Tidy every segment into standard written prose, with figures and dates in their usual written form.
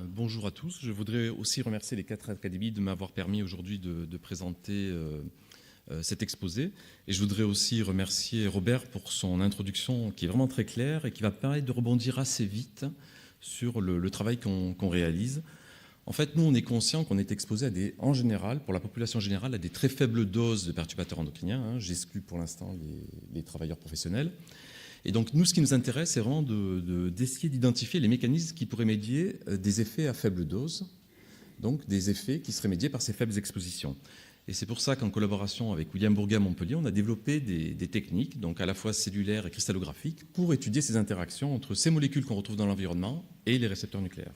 Bonjour à tous. Je voudrais aussi remercier les 4 académies de m'avoir permis aujourd'hui de présenter cet exposé. Et je voudrais aussi remercier Robert pour son introduction qui est vraiment très claire et qui va permettre de rebondir assez vite sur le travail qu'on réalise. En fait, nous, on est conscient qu'on est exposé en général, pour la population générale, à des très faibles doses de perturbateurs endocriniens. J'exclus pour l'instant les travailleurs professionnels. Et donc, nous, ce qui nous intéresse, c'est vraiment d'essayer d'identifier les mécanismes qui pourraient médier des effets à faible dose, donc des effets qui seraient médiés par ces faibles expositions. Et c'est pour ça qu'en collaboration avec William Bourget à Montpellier, on a développé des techniques, donc à la fois cellulaires et cristallographiques, pour étudier ces interactions entre ces molécules qu'on retrouve dans l'environnement et les récepteurs nucléaires.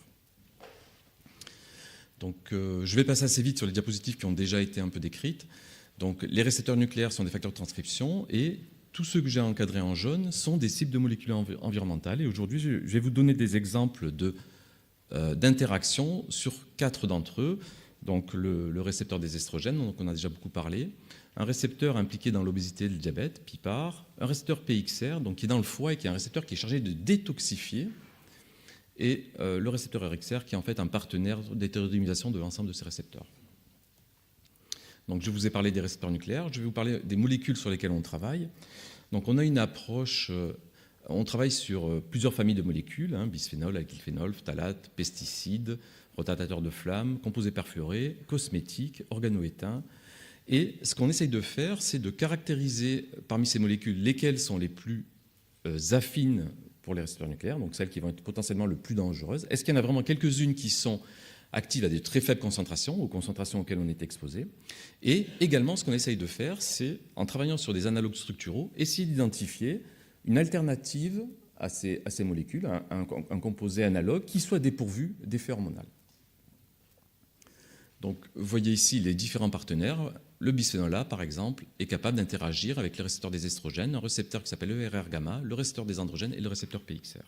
Donc, je vais passer assez vite sur les diapositives qui ont déjà été un peu décrites. Donc, les récepteurs nucléaires sont des facteurs de transcription et tous ceux que j'ai encadrés en jaune sont des cibles de molécules environnementales. Et aujourd'hui, je vais vous donner des exemples d'interactions sur 4 d'entre eux. Donc, le récepteur des estrogènes, dont on a déjà beaucoup parlé, un récepteur impliqué dans l'obésité et le diabète, PIPAR, un récepteur PXR, donc qui est dans le foie et qui est un récepteur qui est chargé de détoxifier, et le récepteur RXR, qui est en fait un partenaire d'hétérodynamisation de l'ensemble de ces récepteurs. Donc, je vous ai parlé des récepteurs nucléaires, je vais vous parler des molécules sur lesquelles on travaille. Donc, on a une approche, on travaille sur plusieurs familles de molécules, bisphénol, alkylphénol, phtalate, pesticides, rotatateurs de flamme, composés perfluorés, cosmétiques, organoéteints. Et ce qu'on essaye de faire, c'est de caractériser parmi ces molécules lesquelles sont les plus affines pour les récepteurs nucléaires, donc celles qui vont être potentiellement le plus dangereuses. Est-ce qu'il y en a vraiment quelques-unes qui sont actives à des très faibles concentrations, aux concentrations auxquelles on est exposé. Et également, ce qu'on essaye de faire, c'est, en travaillant sur des analogues structuraux, essayer d'identifier une alternative à ces molécules, un composé analogue qui soit dépourvu d'effet hormonal. Donc, vous voyez ici les différents partenaires. Le bisphénol A, par exemple, est capable d'interagir avec les récepteurs des estrogènes, un récepteur qui s'appelle ERR-gamma, le récepteur des androgènes et le récepteur PXR.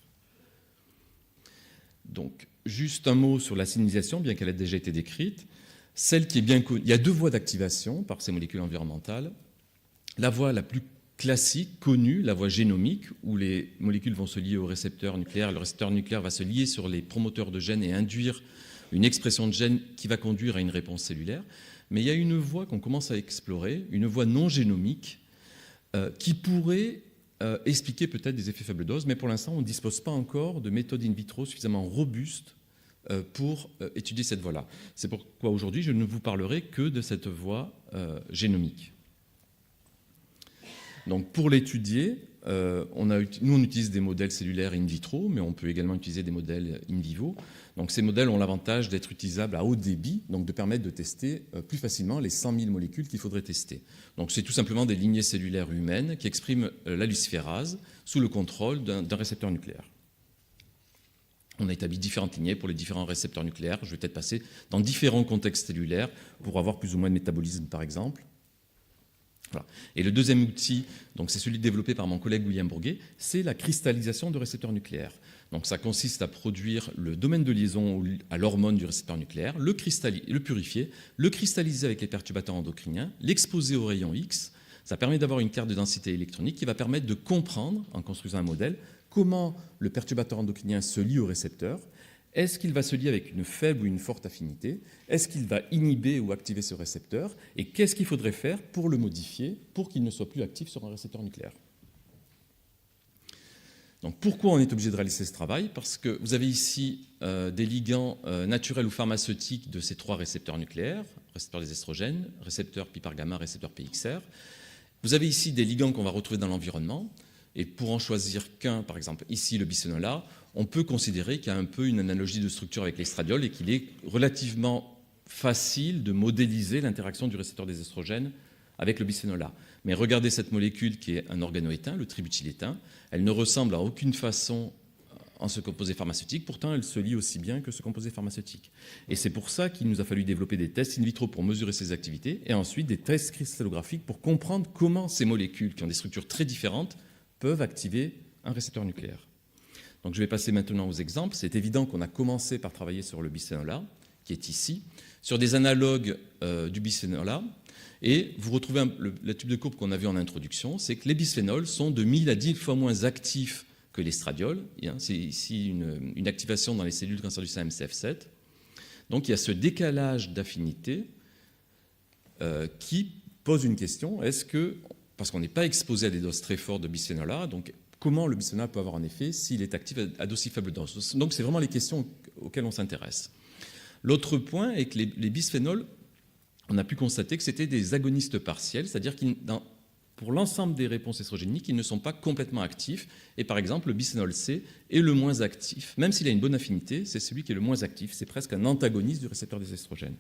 Donc, juste un mot sur la signalisation, bien qu'elle ait déjà été décrite. Celle qui est bien connue, il y a 2 voies d'activation par ces molécules environnementales. La voie la plus classique, connue, la voie génomique, où les molécules vont se lier au récepteur nucléaire. Le récepteur nucléaire va se lier sur les promoteurs de gènes et induire une expression de gènes qui va conduire à une réponse cellulaire. Mais il y a une voie qu'on commence à explorer, une voie non génomique, qui pourrait expliquer peut-être des effets faible dose, mais pour l'instant, on ne dispose pas encore de méthodes in vitro suffisamment robustes pour étudier cette voie-là. C'est pourquoi aujourd'hui, je ne vous parlerai que de cette voie génomique. Donc, pour l'étudier, nous, on utilise des modèles cellulaires in vitro, mais on peut également utiliser des modèles in vivo. Donc, ces modèles ont l'avantage d'être utilisables à haut débit, donc de permettre de tester plus facilement les 100 000 molécules qu'il faudrait tester. Donc, c'est tout simplement des lignées cellulaires humaines qui expriment la luciférase sous le contrôle d'un récepteur nucléaire. On a établi différentes lignées pour les différents récepteurs nucléaires. Je vais peut-être passer dans différents contextes cellulaires pour avoir plus ou moins de métabolisme, par exemple. Voilà. Et le deuxième outil, c'est celui développé par mon collègue William Bourget, c'est la cristallisation de récepteurs nucléaires. Donc ça consiste à produire le domaine de liaison à l'hormone du récepteur nucléaire, le purifier, le cristalliser avec les perturbateurs endocriniens, l'exposer aux rayons X. Ça permet d'avoir une carte de densité électronique qui va permettre de comprendre, en construisant un modèle, comment le perturbateur endocrinien se lie au récepteur. Est-ce qu'il va se lier avec une faible ou une forte affinité? Est-ce qu'il va inhiber ou activer ce récepteur? Et qu'est-ce qu'il faudrait faire pour le modifier, pour qu'il ne soit plus actif sur un récepteur nucléaire? Donc, pourquoi on est obligé de réaliser ce travail? Parce que vous avez ici des ligands naturels ou pharmaceutiques de ces 3 récepteurs nucléaires, récepteur des estrogènes, récepteur PIPAR-gamma, récepteur PXR. Vous avez ici des ligands qu'on va retrouver dans l'environnement. Et pour en choisir qu'un, par exemple, ici le bisphénol A, on peut considérer qu'il y a un peu une analogie de structure avec l'estradiol et qu'il est relativement facile de modéliser l'interaction du récepteur des estrogènes avec le bisphénol A. Mais regardez cette molécule qui est un organoéteint, le tributylétain. Elle ne ressemble à aucune façon en ce composé pharmaceutique. Pourtant, elle se lie aussi bien que ce composé pharmaceutique. Et c'est pour ça qu'il nous a fallu développer des tests in vitro pour mesurer ses activités et ensuite des tests cristallographiques pour comprendre comment ces molécules, qui ont des structures très différentes, peuvent activer un récepteur nucléaire. Donc, je vais passer maintenant aux exemples. C'est évident qu'on a commencé par travailler sur le bisphénol A, qui est ici, sur des analogues du bisphénol A. Et vous retrouvez le type de courbe qu'on a vu en introduction, c'est que les bisphénols sont de 1000 à 10 fois moins actifs que l'estradiol. C'est ici une activation dans les cellules de cancer du sein MCF7. Donc il y a ce décalage d'affinité qui pose une question, est-ce que, parce qu'on n'est pas exposé à des doses très fortes de bisphénol A, donc comment le bisphénol A peut avoir un effet s'il est actif à d'aussi faible dose? Donc c'est vraiment les questions auxquelles on s'intéresse. L'autre point est que les bisphénols, on a pu constater que c'était des agonistes partiels, c'est-à-dire que pour l'ensemble des réponses estrogéniques, ils ne sont pas complètement actifs. Et par exemple, le bisphénol C est le moins actif. Même s'il a une bonne affinité, c'est celui qui est le moins actif. C'est presque un antagoniste du récepteur des estrogènes.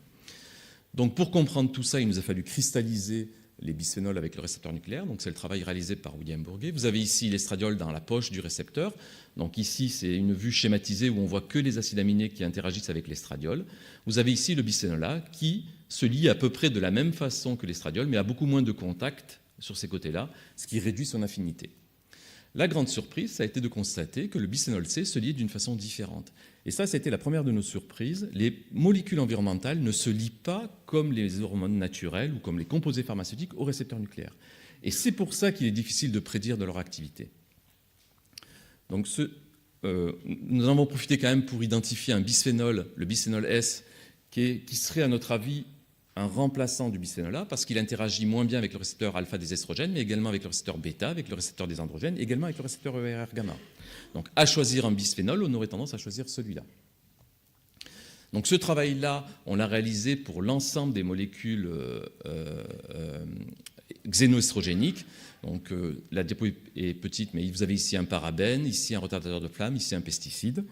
Donc pour comprendre tout ça, il nous a fallu cristalliser les bisphénols avec le récepteur nucléaire. Donc c'est le travail réalisé par William Bourguet. Vous avez ici l'estradiol dans la poche du récepteur. Donc ici, c'est une vue schématisée où on voit que les acides aminés qui interagissent avec l'estradiol. Vous avez ici le bisphénol A qui se lie à peu près de la même façon que l'estradiol, mais a beaucoup moins de contacts sur ces côtés-là, ce qui réduit son affinité. La grande surprise, ça a été de constater que le bisphénol C se liait d'une façon différente. Et ça a été la première de nos surprises. Les molécules environnementales ne se lient pas comme les hormones naturelles ou comme les composés pharmaceutiques au récepteur nucléaire. Et c'est pour ça qu'il est difficile de prédire de leur activité. Donc nous en avons profité quand même pour identifier un bisphénol, le bisphénol S, qui serait à notre avis un remplaçant du bisphénol A parce qu'il interagit moins bien avec le récepteur alpha des estrogènes, mais également avec le récepteur bêta, avec le récepteur des androgènes, également avec le récepteur ERR gamma. Donc à choisir un bisphénol, on aurait tendance à choisir celui-là. Donc ce travail-là, on l'a réalisé pour l'ensemble des molécules xénoestrogéniques. Donc la diapo est petite, mais vous avez ici un parabène, ici un retardateur de flamme, ici un pesticide.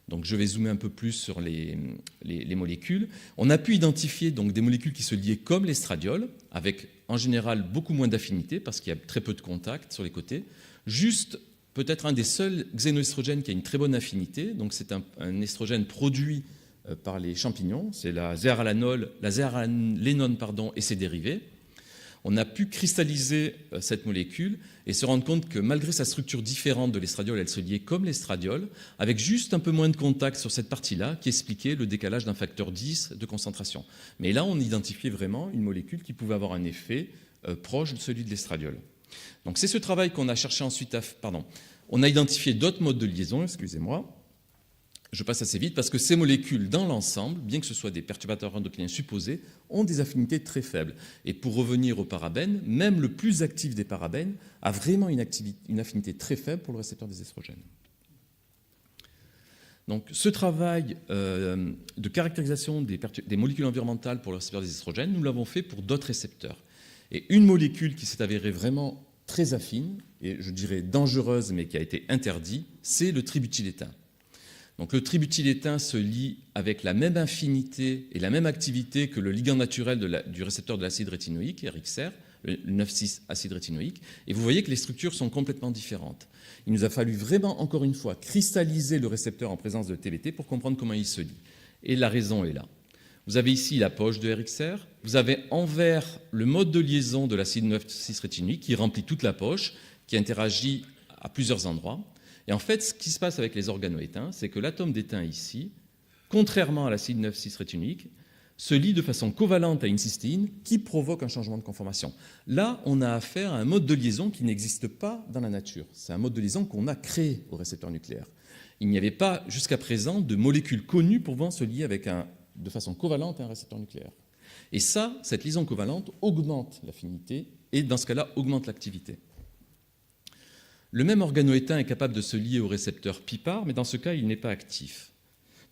Donc je vais zoomer un peu plus sur les molécules. On a pu identifier donc des molécules qui se liaient comme l'estradiol, avec en général beaucoup moins d'affinité, parce qu'il y a très peu de contacts sur les côtés. Juste peut-être un des seuls xénoestrogènes qui a une très bonne affinité. Donc c'est un estrogène produit par les champignons, c'est la zéaralénone et ses dérivés. On a pu cristalliser cette molécule et se rendre compte que malgré sa structure différente de l'estradiol, elle se liait comme l'estradiol, avec juste un peu moins de contact sur cette partie-là qui expliquait le décalage d'un facteur 10 de concentration. Mais là, on identifiait vraiment une molécule qui pouvait avoir un effet proche de celui de l'estradiol. Donc c'est ce travail qu'on a cherché ensuite à... Pardon. On a identifié d'autres modes de liaison, excusez-moi. Je passe assez vite parce que ces molécules, dans l'ensemble, bien que ce soit des perturbateurs endocriniens supposés, ont des affinités très faibles. Et pour revenir aux parabènes, même le plus actif des parabènes a vraiment une affinité très faible pour le récepteur des estrogènes. Donc ce travail de caractérisation des molécules environnementales pour le récepteur des estrogènes, nous l'avons fait pour d'autres récepteurs. Et une molécule qui s'est avérée vraiment très affine, et je dirais dangereuse, mais qui a été interdite, c'est le tributylétain. Donc le tributylétain se lie avec la même affinité et la même activité que le ligand naturel du récepteur de l'acide rétinoïque, RXR, le 9,6 acide rétinoïque, et vous voyez que les structures sont complètement différentes. Il nous a fallu vraiment, encore une fois, cristalliser le récepteur en présence de TBT pour comprendre comment il se lie. Et la raison est là. Vous avez ici la poche de RXR, vous avez envers le mode de liaison de l'acide 9,6 rétinoïque qui remplit toute la poche, qui interagit à plusieurs endroits. Et en fait, ce qui se passe avec les organoétains, c'est que l'atome d'étain ici, contrairement à l'acide 9,6 rétinoïque, se lie de façon covalente à une cystéine qui provoque un changement de conformation. Là, on a affaire à un mode de liaison qui n'existe pas dans la nature. C'est un mode de liaison qu'on a créé au récepteur nucléaire. Il n'y avait pas, jusqu'à présent, de molécules connues pouvant se lier de façon covalente à un récepteur nucléaire. Et ça, cette liaison covalente augmente l'affinité et, dans ce cas-là, augmente l'activité. Le même organoétain est capable de se lier au récepteur PIPAR, mais dans ce cas, il n'est pas actif.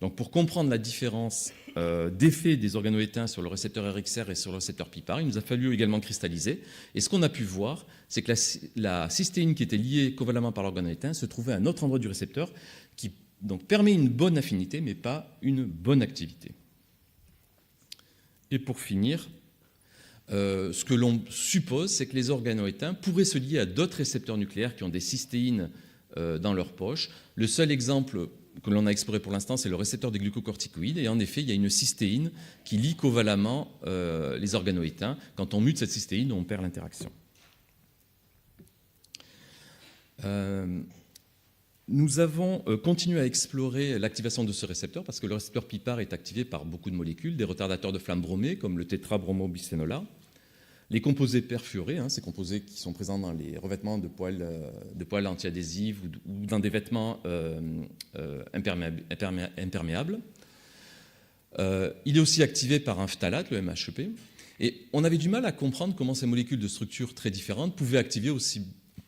Donc, pour comprendre la différence d'effet des organoétains sur le récepteur RXR et sur le récepteur PIPAR, il nous a fallu également cristalliser. Et ce qu'on a pu voir, c'est que la cystéine qui était liée covalemment par l'organoétain se trouvait à un autre endroit du récepteur qui donc, permet une bonne affinité, mais pas une bonne activité. Et pour finir, ce que l'on suppose, c'est que les organoétains pourraient se lier à d'autres récepteurs nucléaires qui ont des cystéines dans leur poche. Le seul exemple que l'on a exploré pour l'instant, c'est le récepteur des glucocorticoïdes. Et en effet, il y a une cystéine qui lie covalemment les organoétains. Quand on mute cette cystéine, on perd l'interaction. Nous avons continué à explorer l'activation de ce récepteur parce que le récepteur PIPAR est activé par beaucoup de molécules, des retardateurs de flamme bromée comme le tétrabromobisphénol A. Les composés perfluorés, ces composés qui sont présents dans les revêtements de poils antiadhésifs ou dans des vêtements imperméables. Il est aussi activé par un phtalate, le MHP. Et on avait du mal à comprendre comment ces molécules de structure très différentes pouvaient activer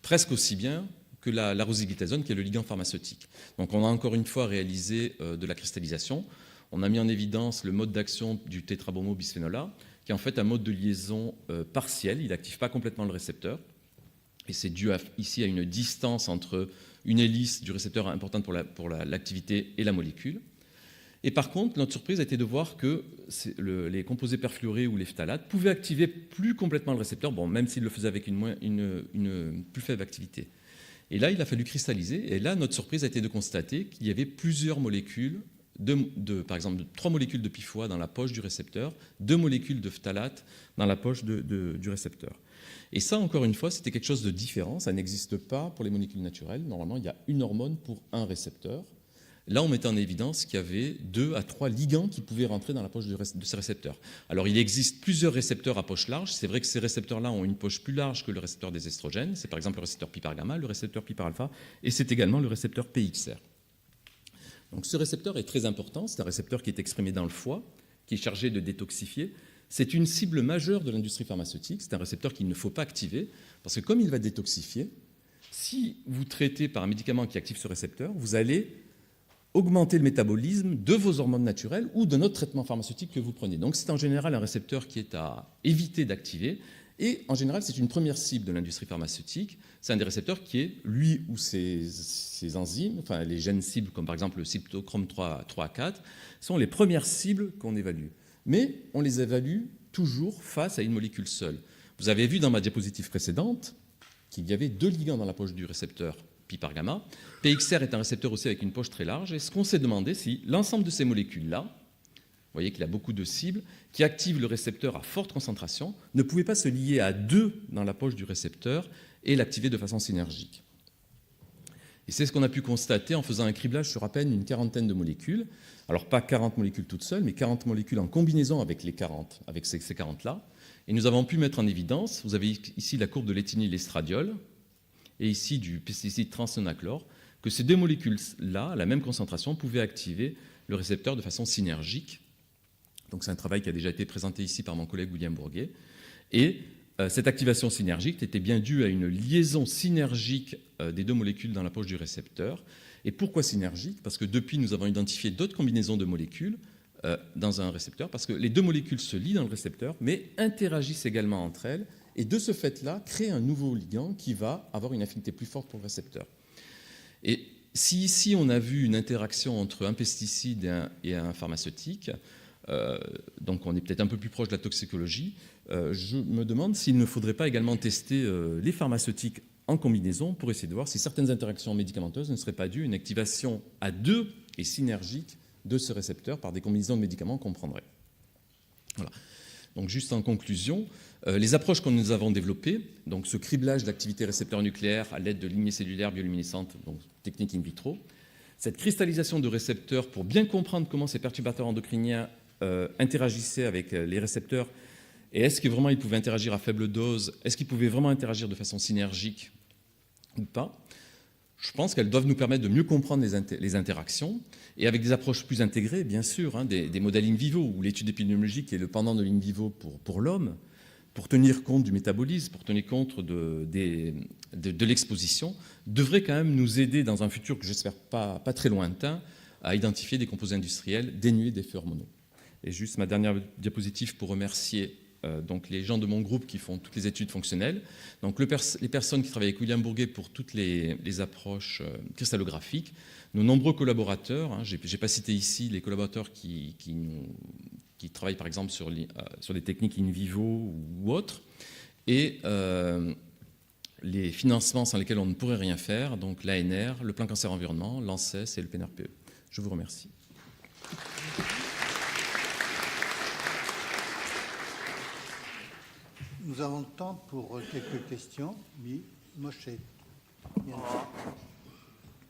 presque aussi bien que la rosiglitazone, qui est le ligand pharmaceutique. Donc on a encore une fois réalisé de la cristallisation. On a mis en évidence le mode d'action du tétrabromobisphénol A, qui est en fait un mode de liaison partiel. Il n'active pas complètement le récepteur. Et c'est dû ici à une distance entre une hélice du récepteur importante pour l'activité et la molécule. Et par contre, notre surprise a été de voir que les composés perfluorés ou les phtalates pouvaient activer plus complètement le récepteur, même s'ils le faisaient avec une plus faible activité. Et là, il a fallu cristalliser. Et là, notre surprise a été de constater qu'il y avait plusieurs molécules, par exemple 3 molécules de PIFOA dans la poche du récepteur, 2 molécules de phtalate dans la poche du récepteur. Et ça, encore une fois, c'était quelque chose de différent. Ça n'existe pas pour les molécules naturelles. Normalement, il y a une hormone pour un récepteur. Là, on mettait en évidence qu'il y avait 2 à 3 ligands qui pouvaient rentrer dans la poche de ces récepteurs. Alors, il existe plusieurs récepteurs à poche large. C'est vrai que ces récepteurs-là ont une poche plus large que le récepteur des estrogènes. C'est par exemple le récepteur pi par gamma, le récepteur pi par alpha, et c'est également le récepteur PXR. Donc, ce récepteur est très important. C'est un récepteur qui est exprimé dans le foie, qui est chargé de détoxifier. C'est une cible majeure de l'industrie pharmaceutique. C'est un récepteur qu'il ne faut pas activer, parce que comme il va détoxifier, si vous traitez par un médicament qui active ce récepteur, vous allez augmenter le métabolisme de vos hormones naturelles ou de notre traitement pharmaceutique que vous prenez. Donc c'est en général un récepteur qui est à éviter d'activer, et en général c'est une première cible de l'industrie pharmaceutique. C'est un des récepteurs qui est, lui ou ses enzymes, enfin les gènes cibles comme par exemple le cytochrome 3A4, sont les premières cibles qu'on évalue. Mais on les évalue toujours face à une molécule seule. Vous avez vu dans ma diapositive précédente qu'il y avait 2 ligands dans la poche du récepteur pi par gamma. PXR est un récepteur aussi avec une poche très large. Et ce qu'on s'est demandé, si l'ensemble de ces molécules-là, vous voyez qu'il y a beaucoup de cibles, qui activent le récepteur à forte concentration, ne pouvaient pas se lier à 2 dans la poche du récepteur et l'activer de façon synergique. Et c'est ce qu'on a pu constater en faisant un criblage sur à peine une quarantaine de molécules. Alors pas 40 molécules toutes seules, mais 40 molécules en combinaison avec ces 40-là. Et nous avons pu mettre en évidence, vous avez ici la courbe de l'éthénylestradiol, et ici du pesticide transnonachlore, que ces 2 molécules-là, à la même concentration, pouvaient activer le récepteur de façon synergique. Donc c'est un travail qui a déjà été présenté ici par mon collègue William Bourguet. Et cette activation synergique était bien due à une liaison synergique des 2 molécules dans la poche du récepteur. Et pourquoi synergique? Parce que depuis, nous avons identifié d'autres combinaisons de molécules dans un récepteur, parce que les 2 molécules se lient dans le récepteur, mais interagissent également entre elles, et de ce fait-là, créer un nouveau ligand qui va avoir une affinité plus forte pour le récepteur. Et si ici on a vu une interaction entre un pesticide et un pharmaceutique, donc on est peut-être un peu plus proche de la toxicologie, je me demande s'il ne faudrait pas également tester les pharmaceutiques en combinaison pour essayer de voir si certaines interactions médicamenteuses ne seraient pas dues à une activation à 2 et synergique de ce récepteur par des combinaisons de médicaments qu'on prendrait. Voilà. Donc juste en conclusion, les approches que nous avons développées, donc ce criblage d'activité récepteur nucléaire à l'aide de lignées cellulaires bioluminescentes, donc technique in vitro, cette cristallisation de récepteurs pour bien comprendre comment ces perturbateurs endocriniens interagissaient avec les récepteurs, et est-ce que vraiment ils pouvaient interagir à faible dose, est-ce qu'ils pouvaient vraiment interagir de façon synergique ou pas. Je pense qu'elles doivent nous permettre de mieux comprendre les interactions, et avec des approches plus intégrées, bien sûr, des modèles in vivo, où l'étude épidémiologique est le pendant de l'in vivo pour l'homme, pour tenir compte du métabolisme, pour tenir compte de l'exposition, devrait quand même nous aider dans un futur que j'espère pas très lointain à identifier des composés industriels dénués d'effets hormonaux. Et juste ma dernière diapositive pour remercier donc les gens de mon groupe qui font toutes les études fonctionnelles, donc les personnes qui travaillent avec William Bourguet pour toutes les approches cristallographiques, nos nombreux collaborateurs, je n'ai pas cité ici les collaborateurs qui travaillent par exemple sur des techniques in vivo ou autres, et les financements sans lesquels on ne pourrait rien faire, donc l'ANR, le plan cancer environnement, l'ANSES et le PNRPE. Je vous remercie. Nous avons le temps pour quelques questions. Oui, Moshe.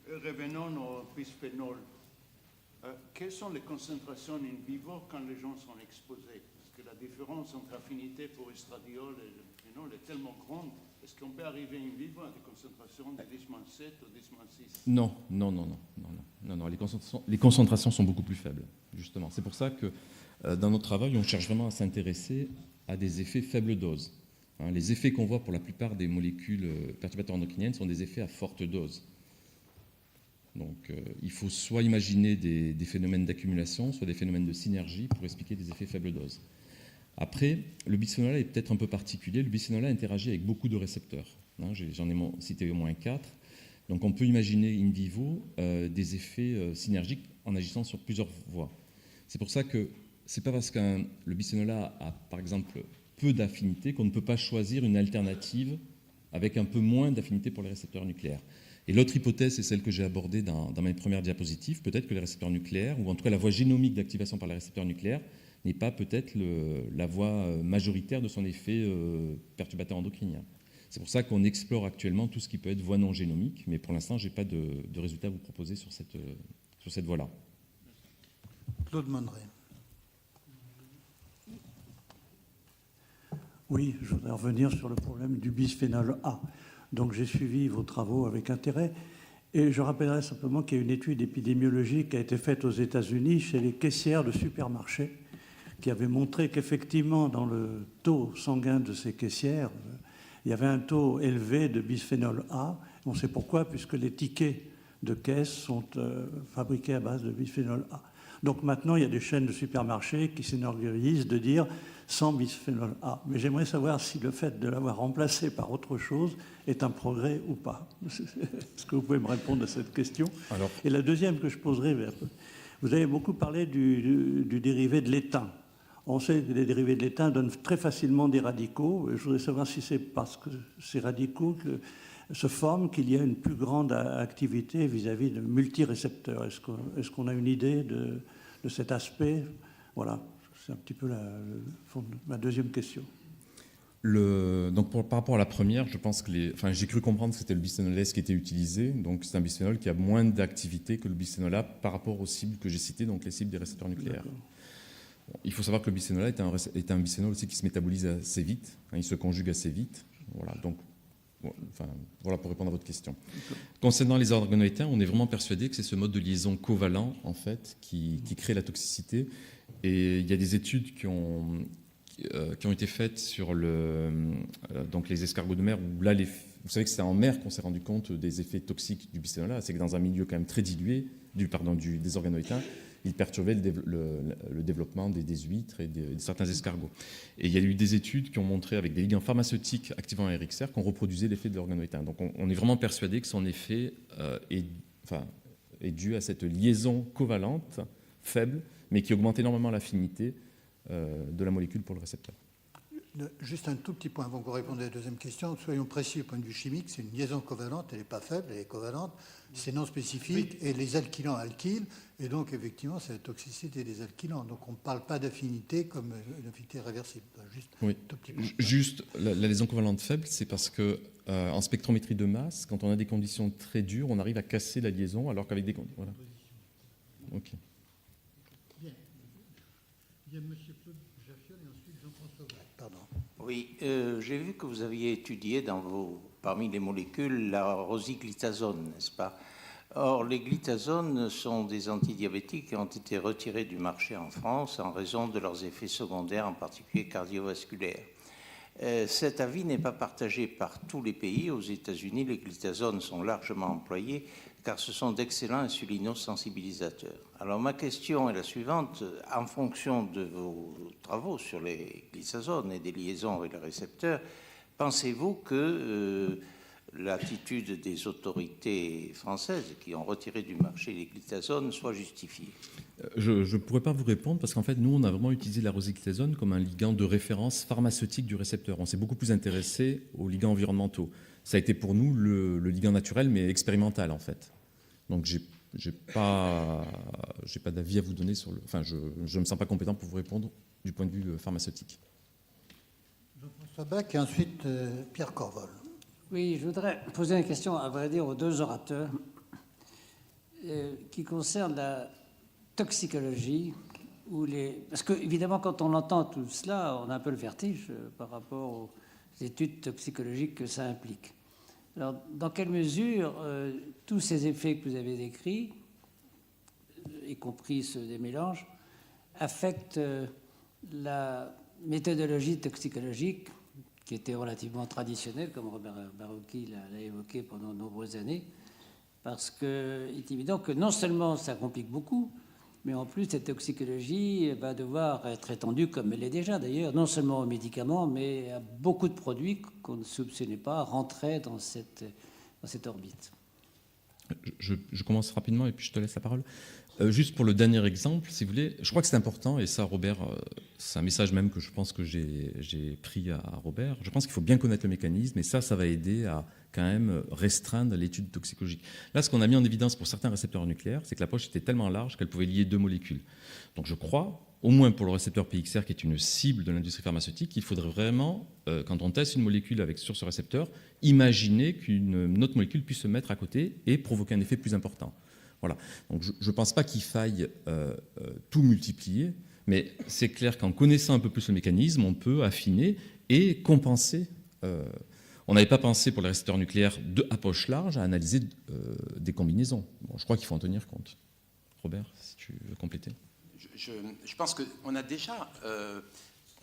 Revenons au bisphénol. Quelles sont les concentrations in vivo quand les gens sont exposés? Parce que la différence entre affinité pour estradiol et le bisphénol est tellement grande. Est-ce qu'on peut arriver in vivo à des concentrations de 10-7 ou 10-6? Non, les concentrations sont beaucoup plus faibles, justement. C'est pour ça que dans notre travail, on cherche vraiment à s'intéresser à des effets faible dose. Les effets qu'on voit pour la plupart des molécules perturbateurs endocriniennes sont des effets à forte dose. Donc il faut soit imaginer des phénomènes d'accumulation, soit des phénomènes de synergie pour expliquer des effets faible dose. Après, le bisphénol A est peut-être un peu particulier. Le bisphénol A interagit avec beaucoup de récepteurs. J'en ai cité au moins 4. Donc on peut imaginer in vivo des effets synergiques en agissant sur plusieurs voies. C'est pour ça que ce n'est pas parce que le bisphénol A par exemple, peu d'affinité qu'on ne peut pas choisir une alternative avec un peu moins d'affinité pour les récepteurs nucléaires. Et l'autre hypothèse, c'est celle que j'ai abordée dans mes premières diapositives. Peut-être que les récepteurs nucléaires, ou en tout cas la voie génomique d'activation par les récepteurs nucléaires, n'est pas peut-être la voie majoritaire de son effet perturbateur endocrinien. C'est pour ça qu'on explore actuellement tout ce qui peut être voie non génomique, mais pour l'instant, je n'ai pas de résultats à vous proposer sur cette voie-là. Claude Monneret. Oui, je voudrais revenir sur le problème du bisphénol A. Donc j'ai suivi vos travaux avec intérêt. Et je rappellerai simplement qu'il y a une étude épidémiologique qui a été faite aux États-Unis chez les caissières de supermarchés, qui avait montré qu'effectivement, dans le taux sanguin de ces caissières, il y avait un taux élevé de bisphénol A. On sait pourquoi, puisque les tickets de caisse sont fabriqués à base de bisphénol A. Donc maintenant, il y a des chaînes de supermarchés qui s'enorgueillissent de dire sans bisphénol A. Mais j'aimerais savoir si le fait de l'avoir remplacé par autre chose est un progrès ou pas. Est-ce que vous pouvez me répondre à cette question? Et la deuxième que je poserai, vous avez beaucoup parlé du dérivé de l'étain. On sait que les dérivés de l'étain donnent très facilement des radicaux. Je voudrais savoir si c'est parce que ces radicaux se forment qu'il y a une plus grande activité vis-à-vis de multirécepteurs. Est-ce qu'on a une idée de cet aspect? Voilà, c'est un petit peu ma deuxième question. Donc par rapport à la première, je pense que j'ai cru comprendre que c'était le bisphénol S qui était utilisé. Donc c'est un bisphénol qui a moins d'activité que le bisphénol A par rapport aux cibles que j'ai citées, donc les cibles des récepteurs nucléaires. Il faut savoir que le bisphénol A est un bisphénol aussi qui se métabolise assez vite, il se conjugue assez vite. Voilà, donc voilà pour répondre à votre question. Concernant les organoétains, on est vraiment persuadé que c'est ce mode de liaison covalent en fait qui crée la toxicité. Et il y a des études qui ont été faites sur donc les escargots de mer où là, vous savez que c'est en mer qu'on s'est rendu compte des effets toxiques du bisphénol A. C'est que dans un milieu quand même très dilué des organoétains, il perturbait le développement des huîtres et de certains escargots. Et il y a eu des études qui ont montré avec des ligands pharmaceutiques activant un RXR qu'on reproduisait l'effet de l'organoétain. Donc on est vraiment persuadé que son effet est dû à cette liaison covalente faible, mais qui augmente énormément l'affinité de la molécule pour le récepteur. Juste un tout petit point avant que vous répondiez à la deuxième question. Soyons précis au point de vue chimique, c'est une liaison covalente, elle n'est pas faible, elle est covalente, c'est non spécifique, et les alkylants alkyles, et donc effectivement c'est la toxicité des alkylants. Donc on ne parle pas d'affinité comme une affinité réversible. Juste la liaison covalente faible, c'est parce que en spectrométrie de masse, quand on a des conditions très dures, on arrive à casser la liaison, alors qu'avec des conditions... Voilà. Ok. Bien. Il y a M. Claude Jaffiol et ensuite Jean-François Valle. Pardon. Oui, j'ai vu que vous aviez étudié parmi les molécules la rosiglitazone, n'est-ce pas? Or, les glitazones sont des antidiabétiques qui ont été retirés du marché en France en raison de leurs effets secondaires, en particulier cardiovasculaires. Cet avis n'est pas partagé par tous les pays. Aux États-Unis, les glitazones sont largement employés car ce sont d'excellents insulinosensibilisateurs. Alors ma question est la suivante. En fonction de vos travaux sur les glitazones et des liaisons avec les récepteurs, pensez-vous que l'attitude des autorités françaises qui ont retiré du marché les glitazones soit justifiée? Je ne pourrais pas vous répondre parce qu'en fait, nous, on a vraiment utilisé la rosiglitazone comme un ligand de référence pharmaceutique du récepteur. On s'est beaucoup plus intéressé aux ligands environnementaux. Ça a été pour nous le ligand naturel, mais expérimental, en fait. Donc, j'ai pas d'avis à vous donner sur le... Enfin, je ne me sens pas compétent pour vous répondre du point de vue pharmaceutique. Jean-François Bach et ensuite Pierre Corvol. Oui, je voudrais poser une question, à vrai dire, aux deux orateurs qui concerne la toxicologie Parce que, évidemment, quand on entend tout cela, on a un peu le vertige par rapport aux études toxicologiques que ça implique. Alors, dans quelle mesure tous ces effets que vous avez décrits, y compris ceux des mélanges, affectent la méthodologie toxicologique qui était relativement traditionnelle, comme Robert Bárokyi l'a évoqué pendant de nombreuses années, parce qu'il est évident que non seulement ça complique beaucoup, mais en plus cette toxicologie va devoir être étendue, comme elle l'est déjà d'ailleurs, non seulement aux médicaments, mais à beaucoup de produits qu'on ne soupçonnait pas rentrer dans cette orbite. Je commence rapidement et puis je te laisse la parole. Juste pour le dernier exemple, si vous voulez, je crois que c'est important, et ça, Robert, c'est un message même que je pense que j'ai pris à Robert. Je pense qu'il faut bien connaître le mécanisme, et ça va aider à quand même restreindre l'étude toxicologique. Là, ce qu'on a mis en évidence pour certains récepteurs nucléaires, c'est que la poche était tellement large qu'elle pouvait lier deux molécules. Donc je crois, au moins pour le récepteur PXR, qui est une cible de l'industrie pharmaceutique, qu'il faudrait vraiment, quand on teste une molécule sur ce récepteur, imaginer qu'une autre molécule puisse se mettre à côté et provoquer un effet plus important. Voilà. Donc je ne pense pas qu'il faille tout multiplier, mais c'est clair qu'en connaissant un peu plus le mécanisme, on peut affiner et compenser. On n'avait pas pensé pour les récepteurs nucléaires à poche large à analyser des combinaisons. Bon, je crois qu'il faut en tenir compte. Robert, si tu veux compléter. Je pense qu'on a déjà...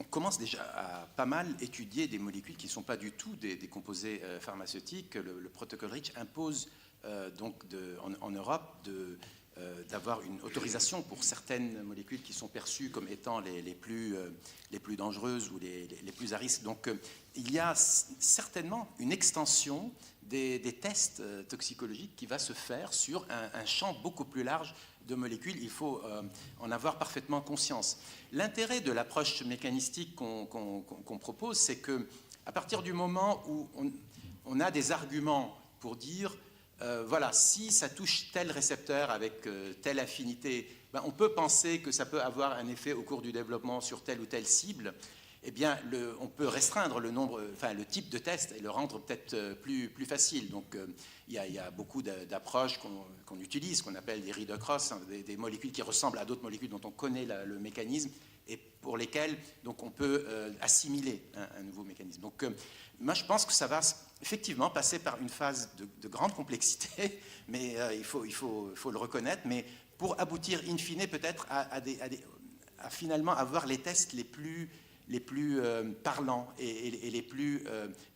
on commence déjà à pas mal étudier des molécules qui ne sont pas du tout des composés pharmaceutiques. Le protocole REACH impose en Europe d'avoir une autorisation pour certaines molécules qui sont perçues comme étant les plus dangereuses ou les plus à risque. Donc il y a certainement une extension des tests toxicologiques qui va se faire sur un champ beaucoup plus large de molécules. Il faut en avoir parfaitement conscience. L'intérêt de l'approche mécanistique qu'on propose, c'est qu'à partir du moment où on a des arguments pour dire voilà, si ça touche tel récepteur avec telle affinité, on peut penser que ça peut avoir un effet au cours du développement sur telle ou telle cible. Eh bien, on peut restreindre le type de test et le rendre peut-être plus facile. Donc, il y a beaucoup d'approches qu'on utilise, qu'on appelle des read-across, des molécules qui ressemblent à d'autres molécules dont on connaît le mécanisme et pour lesquelles donc, on peut assimiler un nouveau mécanisme. Donc, moi, je pense que ça va effectivement passer par une phase de grande complexité, mais il faut le reconnaître, mais pour aboutir in fine peut-être à finalement avoir les tests les plus parlants et les plus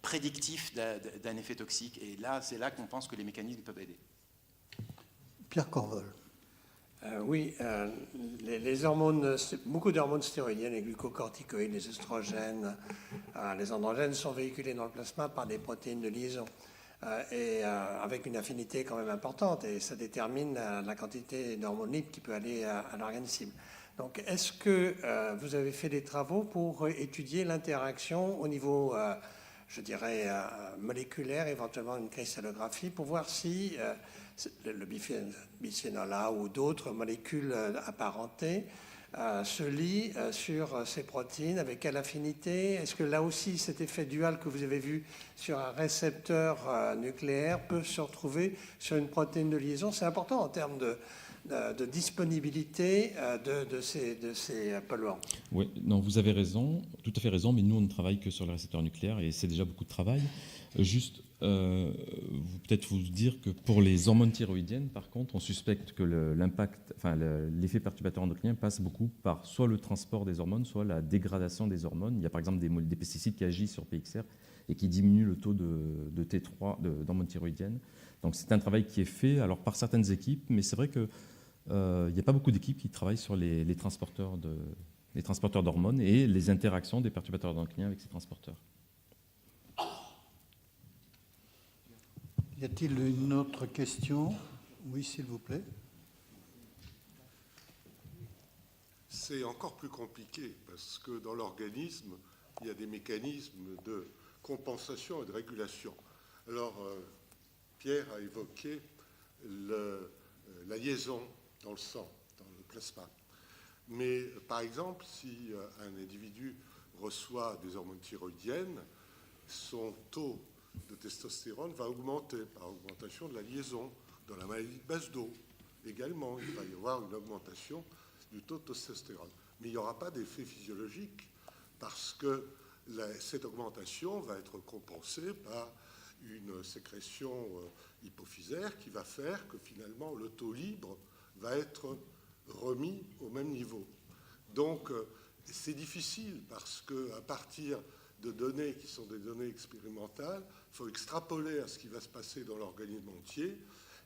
prédictifs d'un effet toxique. Et là, c'est là qu'on pense que les mécanismes peuvent aider. Pierre Corvol. Oui, les hormones, beaucoup d'hormones stéroïdiennes, les glucocorticoïdes, les œstrogènes, les androgènes sont véhiculés dans le plasma par des protéines de liaison et avec une affinité quand même importante, et ça détermine la quantité d'hormones libres qui peut aller à l'organe cible. Donc, est-ce que vous avez fait des travaux pour étudier l'interaction au niveau, je dirais, moléculaire, éventuellement une cristallographie, pour voir si le bisphénol A ou d'autres molécules apparentées se lient sur ces protéines, avec quelle affinité? Est-ce que là aussi, cet effet dual que vous avez vu sur un récepteur nucléaire peut se retrouver sur une protéine de liaison? C'est important en termes de disponibilité de ces polluants. Oui, non, vous avez raison, tout à fait raison, mais nous, on ne travaille que sur les récepteurs nucléaires et c'est déjà beaucoup de travail. Juste, peut-être vous dire que pour les hormones thyroïdiennes, par contre, on suspecte que l'effet perturbateur endocrinien passe beaucoup par soit le transport des hormones, soit la dégradation des hormones. Il y a par exemple des pesticides qui agissent sur PXR et qui diminuent le taux de T3, d'hormones thyroïdiennes. Donc c'est un travail qui est fait alors par certaines équipes, mais c'est vrai que il n'y a pas beaucoup d'équipes qui travaillent sur les transporteurs d'hormones et les interactions des perturbateurs endocriniens avec ces transporteurs. Y a-t-il une autre question? Oui, s'il vous plaît. C'est encore plus compliqué parce que dans l'organisme, il y a des mécanismes de compensation et de régulation. Alors, Pierre a évoqué la liaison dans le sang, dans le plasma. Mais par exemple, si un individu reçoit des hormones thyroïdiennes, son taux de testostérone va augmenter par augmentation de la liaison. Dans la maladie de Basedow également, il va y avoir une augmentation du taux de testostérone. Mais il n'y aura pas d'effet physiologique parce que cette augmentation va être compensée par une sécrétion hypophysaire qui va faire que finalement le taux libre va être remis au même niveau. Donc c'est difficile parce qu'à partir de données qui sont des données expérimentales, il faut extrapoler à ce qui va se passer dans l'organisme entier.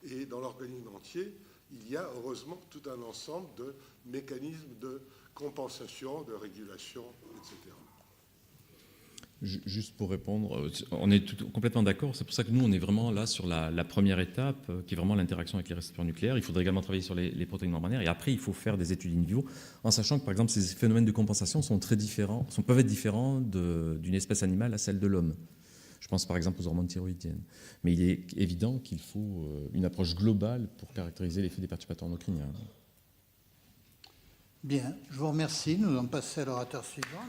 Et dans l'organisme entier, il y a heureusement tout un ensemble de mécanismes de compensation, de régulation, etc. Juste pour répondre, on est complètement d'accord. C'est pour ça que nous, on est vraiment là sur la première étape, qui est vraiment l'interaction avec les récepteurs nucléaires. Il faudrait également travailler sur les protéines membranaires. Et après, il faut faire des études in vivo, en sachant que, par exemple, ces phénomènes de compensation sont très différents, peuvent être différents d'une espèce animale à celle de l'homme. Je pense par exemple aux hormones thyroïdiennes. Mais il est évident qu'il faut une approche globale pour caractériser l'effet des perturbateurs endocriniens. Bien, je vous remercie. Nous allons passer à l'orateur suivant.